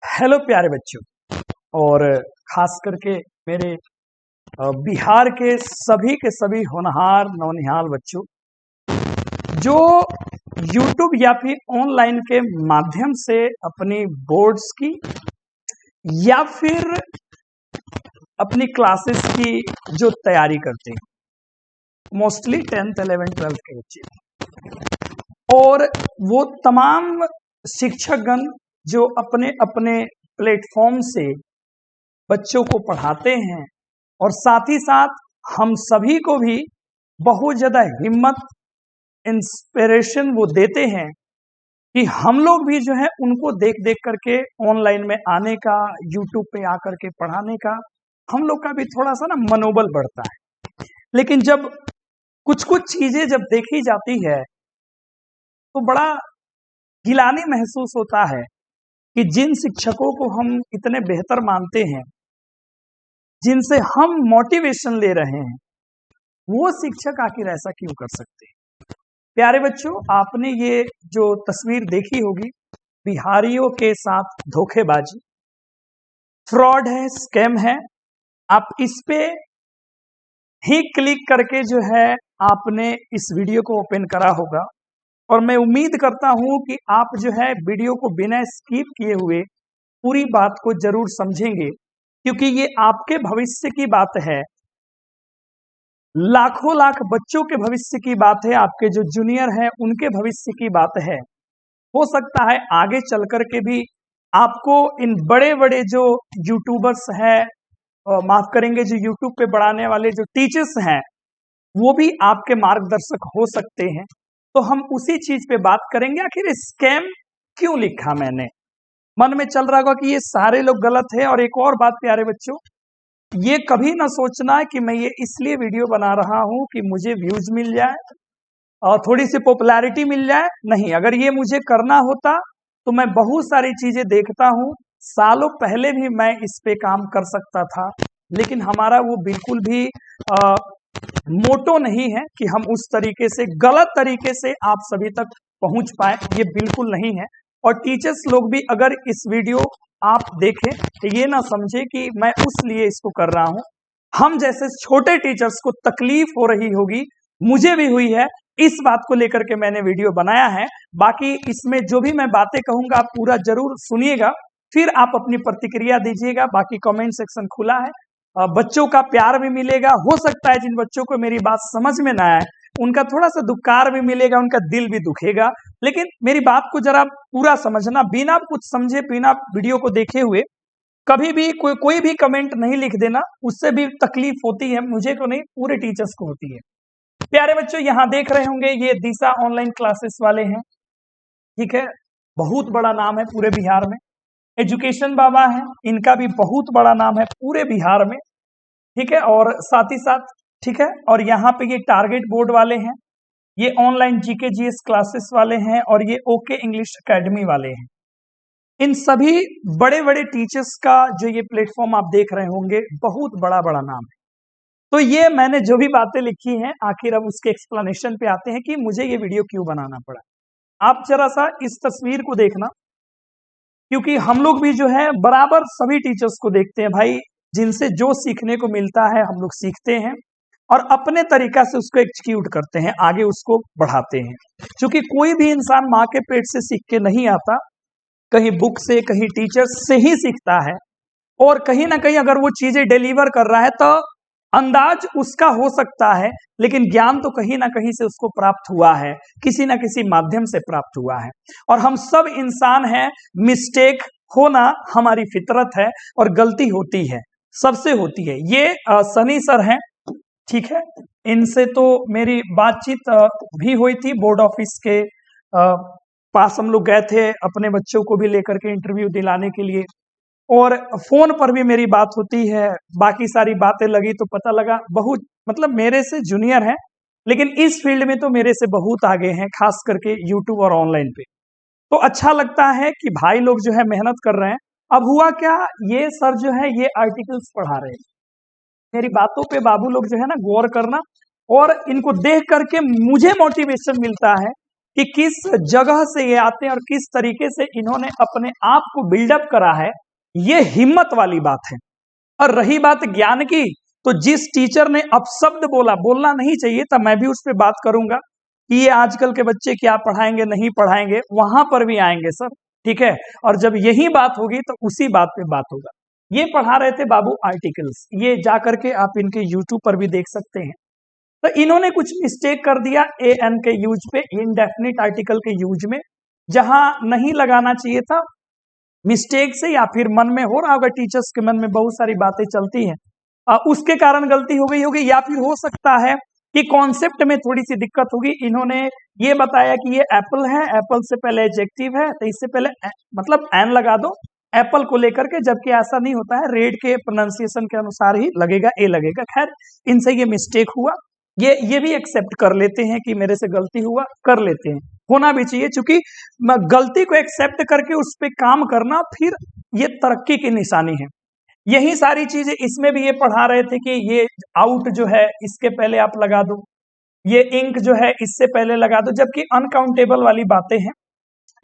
Hello प्यारे बच्चों और खास करके मेरे बिहार के सभी होनहार नौनिहाल बच्चों जो YouTube या फिर ऑनलाइन के माध्यम से अपनी बोर्ड्स की या फिर अपनी क्लासेस की जो तैयारी करते हैं, मोस्टली 10th 11th 12th के बच्चे और वो तमाम शिक्षकगण जो अपने अपने प्लेटफॉर्म से बच्चों को पढ़ाते हैं और साथ ही साथ हम सभी को भी बहुत ज़्यादा हिम्मत इंस्पिरेशन वो देते हैं कि हम लोग भी जो है उनको देख देख करके ऑनलाइन में आने का, यूट्यूब पे आकर के पढ़ाने का हम लोग का भी थोड़ा सा ना मनोबल बढ़ता है। लेकिन जब कुछ कुछ चीज़ें जब देखी जाती है तो बड़ा गिलानी महसूस होता है कि जिन शिक्षकों को हम इतने बेहतर मानते हैं, जिनसे हम मोटिवेशन ले रहे हैं, वो शिक्षक आखिर ऐसा क्यों कर सकते हैं। प्यारे बच्चों, आपने ये जो तस्वीर देखी होगी, बिहारियों के साथ धोखेबाजी, फ्रॉड है, स्कैम है। आप इस पे ही क्लिक करके जो है आपने इस वीडियो को ओपन करा होगा और मैं उम्मीद करता हूं कि आप जो है वीडियो को बिना स्किप किए हुए पूरी बात को जरूर समझेंगे, क्योंकि ये आपके भविष्य की बात है, लाखों लाख बच्चों के भविष्य की बात है, आपके जो जूनियर हैं उनके भविष्य की बात है। हो सकता है आगे चल कर के भी आपको इन बड़े बड़े जो यूट्यूबर्स हैं, माफ करेंगे, जो यूट्यूब पे बढ़ाने वाले जो टीचर्स हैं, वो भी आपके मार्गदर्शक हो सकते हैं। तो हम उसी चीज पे बात करेंगे। आखिर स्कैम क्यों लिखा मैंने, मन में चल रहा होगा कि ये सारे लोग गलत है। और एक और बात प्यारे बच्चों, ये कभी ना सोचना है कि मैं ये इसलिए वीडियो बना रहा हूं कि मुझे व्यूज मिल जाए और थोड़ी सी पॉपुलैरिटी मिल जाए। नहीं, अगर ये मुझे करना होता तो मैं बहुत सारी चीजें देखता हूं, सालों पहले भी मैं इस पे काम कर सकता था, लेकिन हमारा वो बिल्कुल भी मोटो नहीं है कि हम उस तरीके से, गलत तरीके से आप सभी तक पहुंच पाए, ये बिल्कुल नहीं है। और टीचर्स लोग भी अगर इस वीडियो आप देखें तो ये ना समझे कि मैं उस लिए इसको कर रहा हूं। हम जैसे छोटे टीचर्स को तकलीफ हो रही होगी, मुझे भी हुई है, इस बात को लेकर के मैंने वीडियो बनाया है। बाकी इसमें जो भी मैं बातें कहूंगा आप पूरा जरूर सुनिएगा, फिर आप अपनी प्रतिक्रिया दीजिएगा। बाकी कमेंट सेक्शन खुला है, बच्चों का प्यार भी मिलेगा। हो सकता है जिन बच्चों को मेरी बात समझ में ना आए उनका थोड़ा सा दुक्कार भी मिलेगा, उनका दिल भी दुखेगा, लेकिन मेरी बात को जरा पूरा समझना। बिना कुछ समझे, बिना वीडियो को देखे हुए कभी भी कोई भी कमेंट नहीं लिख देना, उससे भी तकलीफ होती है, मुझे को नहीं, पूरे टीचर्स को होती है। प्यारे बच्चों, यहाँ देख रहे होंगे ये दिशा ऑनलाइन क्लासेस वाले हैं, ठीक है, बहुत बड़ा नाम है पूरे बिहार में। एजुकेशन बाबा है, इनका भी बहुत बड़ा नाम है पूरे बिहार में, ठीक है। और साथ ही साथ, ठीक है, और यहाँ पे ये टारगेट बोर्ड वाले हैं, ये ऑनलाइन जीके जीएस क्लासेस वाले हैं, और ये ओके इंग्लिश एकेडमी वाले हैं। इन सभी बड़े बड़े टीचर्स का जो ये प्लेटफॉर्म आप देख रहे होंगे, बहुत बड़ा बड़ा नाम है। तो ये मैंने जो भी बातें लिखी हैं, आखिर अब उसके एक्सप्लेनेशन पे आते हैं कि मुझे ये वीडियो क्यों बनाना पड़ा। आप जरा सा इस तस्वीर को देखना, क्योंकि हम लोग भी जो है बराबर सभी टीचर्स को देखते हैं भाई, जिनसे जो सीखने को मिलता है हम लोग सीखते हैं और अपने तरीका से उसको एग्जीक्यूट करते हैं, आगे उसको बढ़ाते हैं। क्योंकि कोई भी इंसान माँ के पेट से सीख के नहीं आता, कहीं बुक से, कहीं टीचर्स से ही सीखता है। और कहीं ना कहीं अगर वो चीजें डिलीवर कर रहा है तो अंदाज उसका हो सकता है, लेकिन ज्ञान तो कहीं ना कहीं से उसको प्राप्त हुआ है, किसी ना किसी माध्यम से प्राप्त हुआ है। और हम सब इंसान हैं, मिस्टेक होना हमारी फितरत है और गलती होती है, सबसे होती है। ये सनी सर हैं, ठीक है, इनसे तो मेरी बातचीत भी हुई थी। बोर्ड ऑफिस के पास हम लोग गए थे अपने बच्चों को भी लेकर के इंटरव्यू दिलाने के लिए, और फोन पर भी मेरी बात होती है। बाकी सारी बातें लगी तो पता लगा बहुत, मतलब मेरे से जूनियर हैं, लेकिन इस फील्ड में तो मेरे से बहुत आगे हैं, खास करके यूट्यूब और ऑनलाइन पे। तो अच्छा लगता है कि भाई लोग जो है मेहनत कर रहे हैं। अब हुआ क्या, ये सर जो है ये आर्टिकल्स पढ़ा रहे हैं, मेरी बातों पे बाबू लोग जो है ना गौर करना, और इनको देख करके मुझे मोटिवेशन मिलता है कि किस जगह से ये आते हैं और किस तरीके से इन्होंने अपने आप को बिल्डअप करा है, ये हिम्मत वाली बात है। और रही बात ज्ञान की, तो जिस टीचर ने अपशब्द बोलना नहीं चाहिए था, मैं भी उस पर बात करूंगा कि ये आजकल के बच्चे क्या पढ़ाएंगे नहीं पढ़ाएंगे, वहां पर भी आएंगे सर, ठीक है। और जब यही बात होगी तो उसी बात पे बात होगा। ये पढ़ा रहे थे बाबू आर्टिकल्स, ये जाकर के आप इनके यूट्यूब पर भी देख सकते हैं। तो इन्होंने कुछ मिस्टेक कर दिया एन के यूज पे, इनडेफिनिट आर्टिकल के यूज में, जहां नहीं लगाना चाहिए था मिस्टेक से, या फिर मन में हो रहा होगा, टीचर्स के मन में बहुत सारी बातें चलती हैं, उसके कारण गलती हो गई होगी, या फिर हो सकता है कि कॉन्सेप्ट में थोड़ी सी दिक्कत होगी। इन्होंने ये बताया कि ये एप्पल है, एप्पल से पहले एडजेक्टिव है, तो इससे पहले मतलब एन लगा दो एप्पल को लेकर के, जबकि ऐसा नहीं होता है, रेड के प्रोनाउंसिएशन के अनुसार ही लगेगा, ए लगेगा। खैर, इनसे ये मिस्टेक हुआ, ये भी एक्सेप्ट कर लेते हैं कि मेरे से गलती हुआ, कर लेते हैं, होना भी चाहिए, क्योंकि गलती को एक्सेप्ट करके उस पर काम करना फिर ये तरक्की की निशानी है। यही सारी चीजें इसमें भी ये पढ़ा रहे थे कि ये आउट जो है इसके पहले आप लगा दो, ये इंक जो है इससे पहले लगा दो, जबकि अनकाउंटेबल वाली बातें हैं,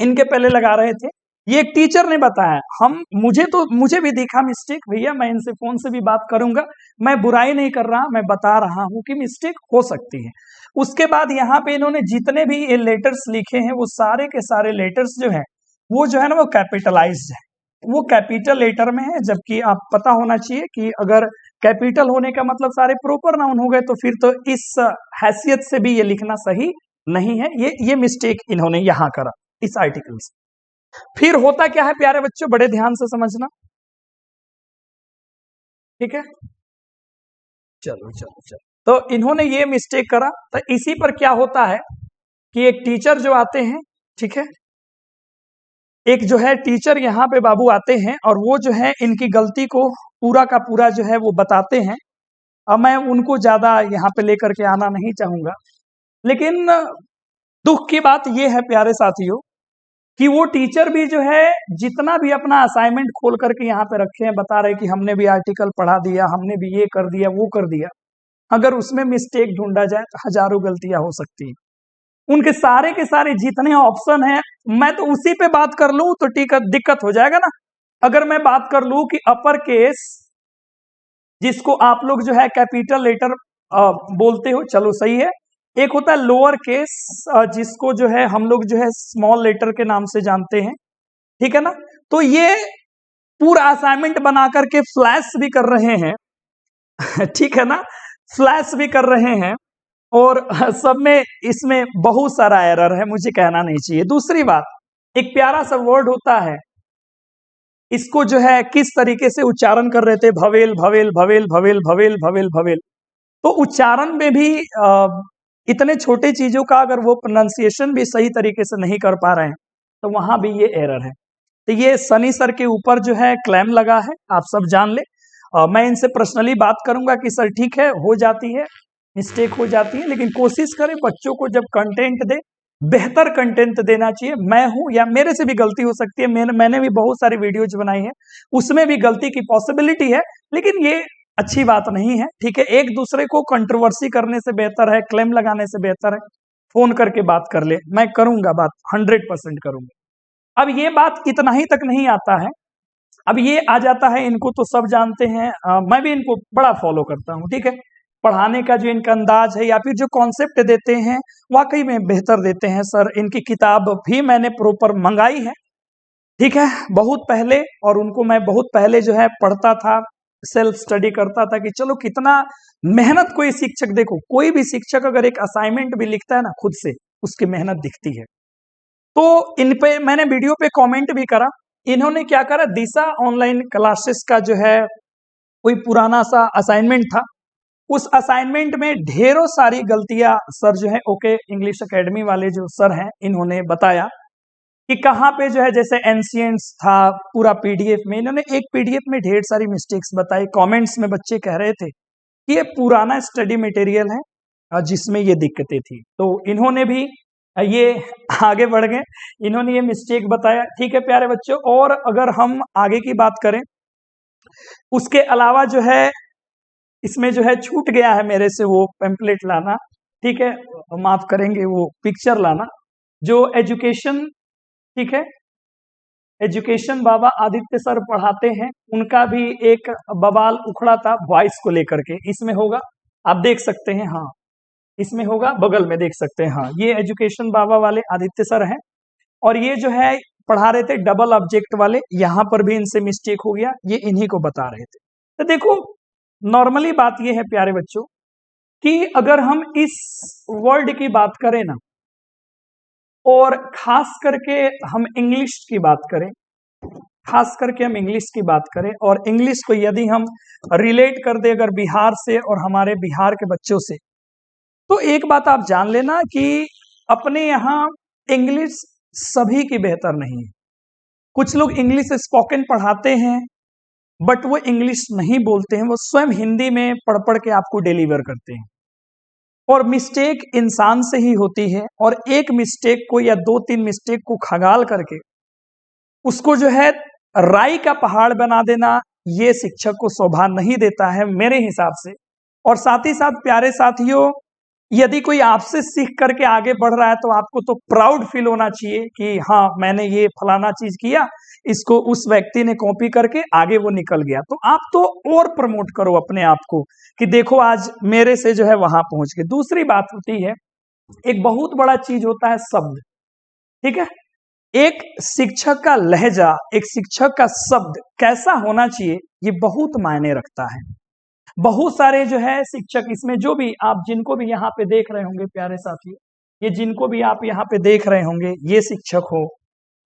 इनके पहले लगा रहे थे। ये एक टीचर ने बताया, मुझे भी दिखा मिस्टेक, भैया मैं इनसे फोन से भी बात करूंगा, मैं बुराई नहीं कर रहा, मैं बता रहा हूं कि मिस्टेक हो सकती है। उसके बाद यहाँ पे इन्होंने जितने भी ये लेटर्स लिखे हैं, वो सारे के सारे लेटर्स जो है वो जो है ना वो कैपिटलाइज्ड है, वो कैपिटल लेटर में है, जबकि आप पता होना चाहिए कि अगर कैपिटल होने का मतलब सारे प्रॉपर नाउन हो गए, तो फिर तो इस हैसियत से भी ये लिखना सही नहीं है। ये मिस्टेक इन्होंने यहां करा इस आर्टिकल से। फिर होता क्या है प्यारे बच्चों, बड़े ध्यान से समझना, ठीक है। चलो चलो चलो, तो इन्होंने ये मिस्टेक करा, तो इसी पर क्या होता है कि एक टीचर जो आते हैं, ठीक है, एक जो है टीचर यहाँ पे बाबू आते हैं, और वो जो है इनकी गलती को पूरा का पूरा जो है वो बताते हैं। अब मैं उनको ज्यादा यहाँ पे लेकर के आना नहीं चाहूंगा, लेकिन दुख की बात ये है प्यारे साथियों कि वो टीचर भी जो है जितना भी अपना असाइनमेंट खोल करके यहाँ पे रखे हैं, बता रहे कि हमने भी आर्टिकल पढ़ा दिया, हमने भी ये कर दिया वो कर दिया, अगर उसमें मिस्टेक ढूंढा जाए तो हजारों गलतियां हो सकती हैं। उनके सारे के सारे जितने ऑप्शन हैं, मैं तो उसी पे बात कर लूं तो दिक्कत हो जाएगा ना। अगर मैं बात कर लूं कि अपर केस जिसको आप लोग जो है कैपिटल लेटर बोलते हो, चलो सही है। एक होता है लोअर केस जिसको जो है हम लोग जो है स्मॉल लेटर के नाम से जानते हैं, ठीक है ना। तो ये पूरा असाइनमेंट बना करके फ्लैश भी कर रहे हैं ठीक है ना, फ्लैश भी कर रहे हैं, और सब में इसमें बहुत सारा एरर है, मुझे कहना नहीं चाहिए। दूसरी बात, एक प्यारा सा वर्ड होता है, इसको जो है किस तरीके से उच्चारण कर रहे थे, भवेल भवेल भवेल भवेल भवेल भवेल भवेल। तो उच्चारण में भी इतने छोटे चीजों का अगर वो प्रोनाउंसिएशन भी सही तरीके से नहीं कर पा रहे हैं, तो वहां भी ये एरर है। तो ये सनी सर के ऊपर जो है क्लेम लगा है, आप सब जान ले। मैं इनसे पर्सनली बात करूंगा कि सर ठीक है, हो जाती है, मिस्टेक हो जाती है, लेकिन कोशिश करें बच्चों को जब कंटेंट दे, बेहतर कंटेंट देना चाहिए। मैं हूं या मेरे से भी गलती हो सकती है, मैंने भी बहुत सारी वीडियोज बनाई है, उसमें भी गलती की पॉसिबिलिटी है, लेकिन ये अच्छी बात नहीं है, ठीक है। एक दूसरे को कंट्रोवर्सी करने से बेहतर है, क्लेम लगाने से बेहतर है फोन करके बात कर ले। मैं करूंगा बात, 100% करूंगा। अब ये बात इतना ही तक नहीं आता है, अब ये आ जाता है, इनको तो सब जानते हैं, मैं भी इनको बड़ा फॉलो करता हूँ, ठीक है। पढ़ाने का जो इनका अंदाज है या फिर जो कॉन्सेप्ट देते हैं, वाकई में बेहतर देते हैं सर। इनकी किताब भी मैंने प्रॉपर मंगाई है, ठीक है, बहुत पहले, और उनको मैं बहुत पहले जो है पढ़ता था, सेल्फ स्टडी करता था कि चलो कितना मेहनत कोई शिक्षक, देखो कोई भी शिक्षक अगर एक असाइनमेंट भी लिखता है ना खुद से, उसकी मेहनत दिखती है। तो इन पे मैंने वीडियो पे कमेंट भी करा, इन्होंने क्या करा, दिशा ऑनलाइन क्लासेस का जो है कोई पुराना सा असाइनमेंट था, उस असाइनमेंट में ढेरों सारी गलतियां सर जो है ओके इंग्लिश एकेडमी वाले जो सर हैं, इन्होंने बताया कि कहाँ पे जो है, जैसे एंशिएंट्स था पूरा पीडीएफ में, इन्होंने एक पीडीएफ में ढेर सारी मिस्टेक्स बताई। कमेंट्स में बच्चे कह रहे थे कि ये पुराना स्टडी मटेरियल है जिसमें ये दिक्कतें थी, तो इन्होंने भी ये आगे बढ़ गए, इन्होंने ये मिस्टेक बताया, ठीक है प्यारे बच्चों। और अगर हम आगे की बात करें, उसके अलावा जो है इसमें जो है छूट गया है मेरे से वो पेम्पलेट लाना, ठीक है, माफ करेंगे वो पिक्चर लाना, जो एजुकेशन, ठीक है, एजुकेशन बाबा आदित्य सर पढ़ाते हैं, उनका भी एक बवाल उखड़ा था वॉइस को लेकर के, इसमें होगा, आप देख सकते हैं, हाँ इसमें होगा, बगल में देख सकते हैं, हाँ ये एजुकेशन बाबा वाले आदित्य सर हैं। और ये जो है पढ़ा रहे थे डबल ऑब्जेक्ट वाले, यहां पर भी इनसे मिस्टेक हो गया, ये इन्हीं को बता रहे थे। तो देखो नॉर्मली बात ये है प्यारे बच्चों कि अगर हम इस वर्ड की बात करें ना, और खास करके हम इंग्लिश की बात करें, खास करके हम इंग्लिश की बात करें, और इंग्लिश को यदि हम रिलेट कर दे अगर बिहार से और हमारे बिहार के बच्चों से, तो एक बात आप जान लेना कि अपने यहाँ इंग्लिश सभी की बेहतर नहीं है। कुछ लोग इंग्लिश स्पोकन पढ़ाते हैं बट वो इंग्लिश नहीं बोलते हैं, वो स्वयं हिंदी में पढ़ पढ़ के आपको डिलीवर करते हैं। और मिस्टेक इंसान से ही होती है, और एक मिस्टेक को या दो तीन मिस्टेक को खगाल करके उसको जो है राई का पहाड़ बना देना, ये शिक्षक को शोभा नहीं देता है मेरे हिसाब से। और साथ ही साथ प्यारे साथियों, यदि कोई आपसे सीख करके आगे बढ़ रहा है तो आपको तो प्राउड फील होना चाहिए कि हाँ मैंने ये फलाना चीज किया, इसको उस व्यक्ति ने कॉपी करके आगे वो निकल गया, तो आप तो और प्रमोट करो अपने आप को कि देखो आज मेरे से जो है वहां पहुंच गए। दूसरी बात होती है, एक बहुत बड़ा चीज होता है शब्द, ठीक है, एक शिक्षक का लहजा, एक शिक्षक का शब्द कैसा होना चाहिए, ये बहुत मायने रखता है। बहुत सारे जो है शिक्षक, इसमें जो भी आप जिनको भी यहाँ पे देख रहे होंगे प्यारे साथियों, ये जिनको भी आप यहाँ पे देख रहे होंगे, ये शिक्षक हो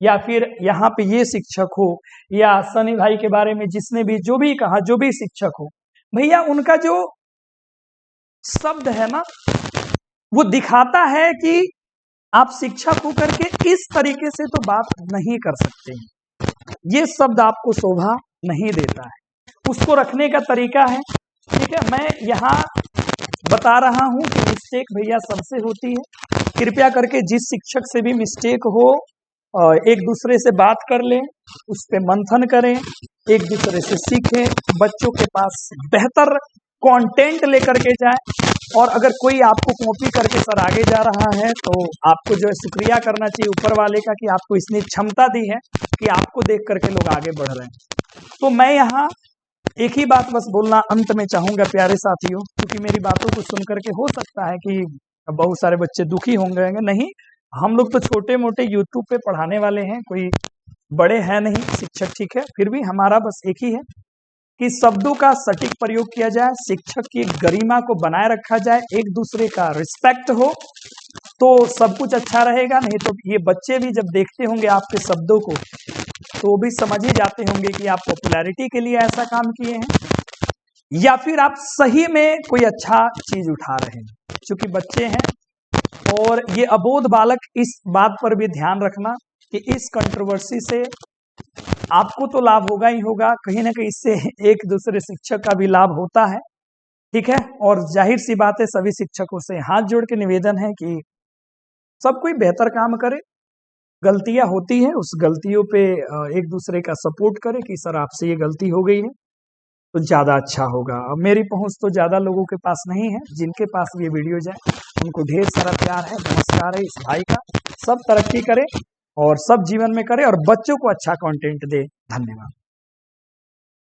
या फिर यहाँ पे ये शिक्षक हो, या सनी भाई के बारे में जिसने भी जो भी कहा, जो भी शिक्षक हो, भैया उनका जो शब्द है ना, वो दिखाता है कि आप शिक्षक होकर के इस तरीके से तो बात नहीं कर सकते हैं, ये शब्द आपको शोभा नहीं देता है, उसको रखने का तरीका है, ठीक है। मैं यहाँ बता रहा हूं कि मिस्टेक भैया सबसे होती है, कृपया करके जिस शिक्षक से भी मिस्टेक हो एक दूसरे से बात कर लें, उस पर मंथन करें, एक दूसरे से सीखें, बच्चों के पास बेहतर कंटेंट लेकर के जाए। और अगर कोई आपको कॉपी करके सर आगे जा रहा है तो आपको जो है शुक्रिया करना चाहिए ऊपर वाले का कि आपको इसने क्षमता दी है कि आपको देख करके लोग आगे बढ़ रहे हैं। तो मैं यहाँ एक ही बात बस बोलना अंत में चाहूंगा प्यारे साथियों, क्योंकि मेरी बातों को सुन करके हो सकता है कि बहुत सारे बच्चे दुखी होंगे, नहीं, हम लोग तो छोटे मोटे यूट्यूब पे पढ़ाने वाले हैं, कोई बड़े हैं नहीं शिक्षक, ठीक है, फिर भी हमारा बस एक ही है कि शब्दों का सटीक प्रयोग किया जाए, शिक्षक की गरिमा को बनाए रखा जाए, एक दूसरे का रिस्पेक्ट हो, तो सब कुछ अच्छा रहेगा। नहीं तो ये बच्चे भी जब देखते होंगे आपके शब्दों को तो भी समझ ही जाते होंगे कि आप पॉपुलैरिटी के लिए ऐसा काम किए हैं या फिर आप सही में कोई अच्छा चीज उठा रहे हैं। क्योंकि बच्चे हैं और ये अबोध बालक, इस बात पर भी ध्यान रखना कि इस कंट्रोवर्सी से आपको तो लाभ होगा ही होगा, कहीं ना कहीं इससे एक दूसरे शिक्षक का भी लाभ होता है, ठीक है। और जाहिर सी बात है, सभी शिक्षकों से हाथ जोड़ के निवेदन है कि सब कोई बेहतर काम करे, गलतियां होती हैं उस गलतियों पे एक दूसरे का सपोर्ट करे कि सर आपसे ये गलती हो गई है, तो ज्यादा अच्छा होगा। अब मेरी पहुंच तो ज्यादा लोगों के पास नहीं है, जिनके पास ये वीडियो जाए उनको ढेर सारा प्यार है, नमस्कार है इस भाई का। सब तरक्की करे और सब जीवन में करे और बच्चों को अच्छा कंटेंट दे। धन्यवाद।